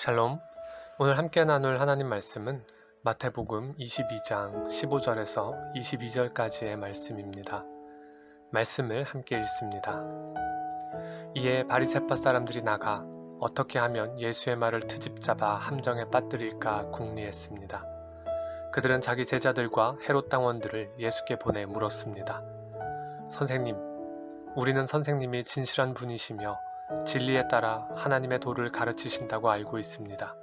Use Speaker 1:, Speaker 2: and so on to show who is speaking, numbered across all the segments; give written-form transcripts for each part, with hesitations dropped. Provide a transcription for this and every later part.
Speaker 1: 샬롬. 오늘 함께 나눌 하나님 말씀은 마태복음 22장 15절에서 22절까지의 말씀입니다. 말씀을 함께 읽습니다. 이에 바리새파 사람들이 나가 어떻게 하면 예수의 말을 트집잡아 함정에 빠뜨릴까 궁리했습니다. 그들은 자기 제자들과 헤롯 당원들을 예수께 보내 물었습니다. 선생님, 우리는 선생님이 진실한 분이시며 진리에 따라 하나님의 도를 가르치신다고 알고 있습니다.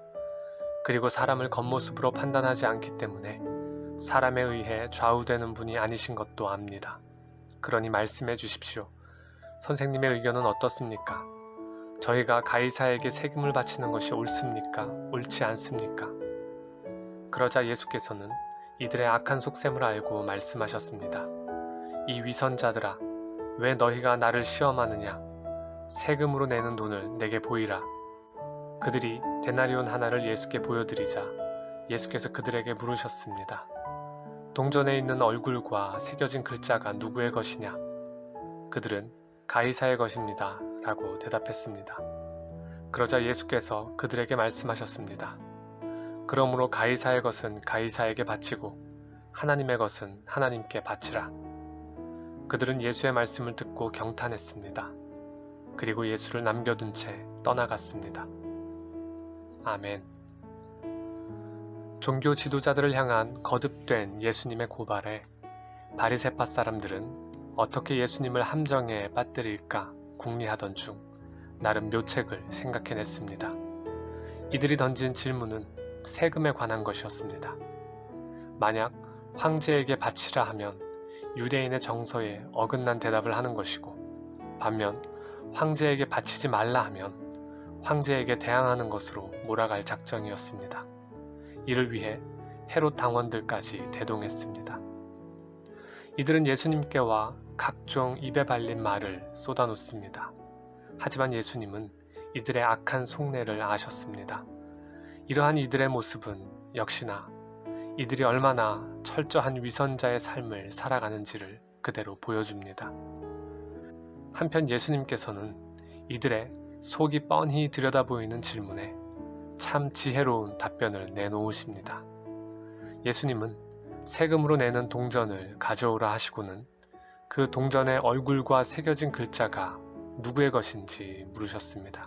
Speaker 1: 그리고 사람을 겉모습으로 판단하지 않기 때문에 사람에 의해 좌우되는 분이 아니신 것도 압니다. 그러니 말씀해 주십시오. 선생님의 의견은 어떻습니까? 저희가 가이사에게 세금을 바치는 것이 옳습니까? 옳지 않습니까? 그러자 예수께서는 이들의 악한 속셈을 알고 말씀하셨습니다. 이 위선자들아, 왜 너희가 나를 시험하느냐? 세금으로 내는 돈을 내게 보이라. 그들이 데나리온 하나를 예수께 보여드리자 예수께서 그들에게 물으셨습니다. 동전에 있는 얼굴과 새겨진 글자가 누구의 것이냐? 그들은 가이사의 것입니다. 라고 대답했습니다. 그러자 예수께서 그들에게 말씀하셨습니다. 그러므로 가이사의 것은 가이사에게 바치고 하나님의 것은 하나님께 바치라. 그들은 예수의 말씀을 듣고 경탄했습니다. 그리고 예수를 남겨둔 채 떠나갔습니다. 아멘. 종교 지도자들을 향한 거듭된 예수님의 고발에 바리새파 사람들은 어떻게 예수님을 함정에 빠뜨릴까 궁리하던 중 나름 묘책을 생각해냈습니다. 이들이 던진 질문은 세금에 관한 것이었습니다. 만약 황제에게 바치라 하면 유대인의 정서에 어긋난 대답을 하는 것이고, 반면 황제에게 바치지 말라 하면 황제에게 대항하는 것으로 몰아갈 작정이었습니다. 이를 위해 헤롯 당원들까지 대동했습니다. 이들은 예수님께와 각종 입에 발린 말을 쏟아놓습니다. 하지만 예수님은 이들의 악한 속내를 아셨습니다. 이러한 이들의 모습은 역시나 이들이 얼마나 철저한 위선자의 삶을 살아가는지를 그대로 보여줍니다. 한편 예수님께서는 이들의 속이 뻔히 들여다보이는 질문에 참 지혜로운 답변을 내놓으십니다. 예수님은 세금으로 내는 동전을 가져오라 하시고는 그 동전의 얼굴과 새겨진 글자가 누구의 것인지 물으셨습니다.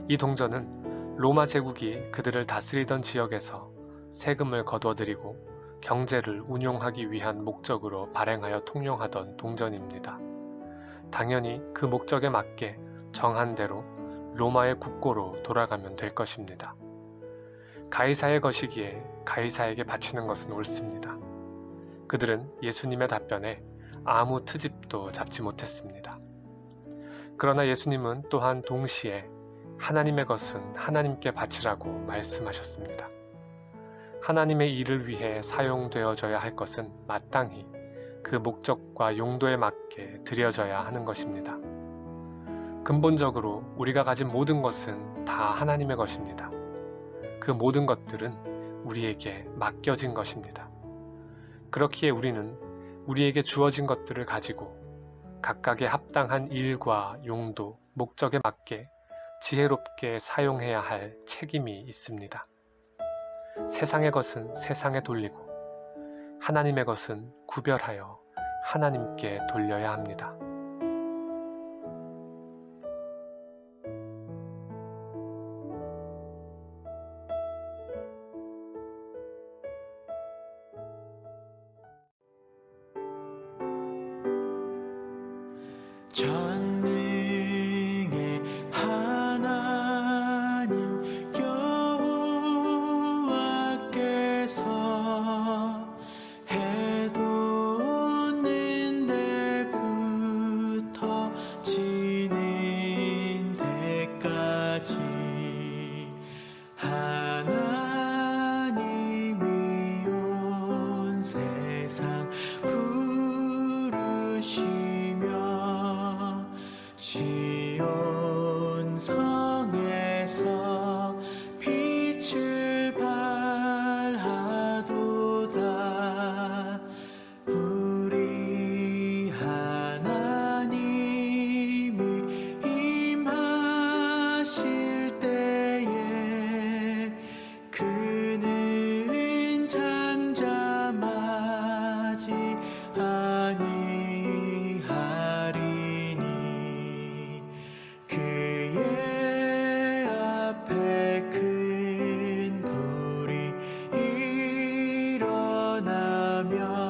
Speaker 1: 이 동전은 로마 제국이 그들을 다스리던 지역에서 세금을 거둬들이고 경제를 운용하기 위한 목적으로 발행하여 통용하던 동전입니다. 당연히 그 목적에 맞게 정한 대로 로마의 국고로 돌아가면 될 것입니다. 가이사의 것이기에 가이사에게 바치는 것은 옳습니다. 그들은 예수님의 답변에 아무 트집도 잡지 못했습니다. 그러나 예수님은 또한 동시에 하나님의 것은 하나님께 바치라고 말씀하셨습니다. 하나님의 일을 위해 사용되어져야 할 것은 마땅히 그 목적과 용도에 맞게 드려져야 하는 것입니다. 근본적으로 우리가 가진 모든 것은 다 하나님의 것입니다. 그 모든 것들은 우리에게 맡겨진 것입니다. 그렇기에 우리는 우리에게 주어진 것들을 가지고 각각의 합당한 일과 용도, 목적에 맞게 지혜롭게 사용해야 할 책임이 있습니다. 세상의 것은 세상에 돌리고 하나님의 것은 구별하여 하나님께 돌려야 합니다.
Speaker 2: 전능의 하나님 여호와께서 해돋는 데부터 지는 데까지 하나님이 온 세상 부르시며 하며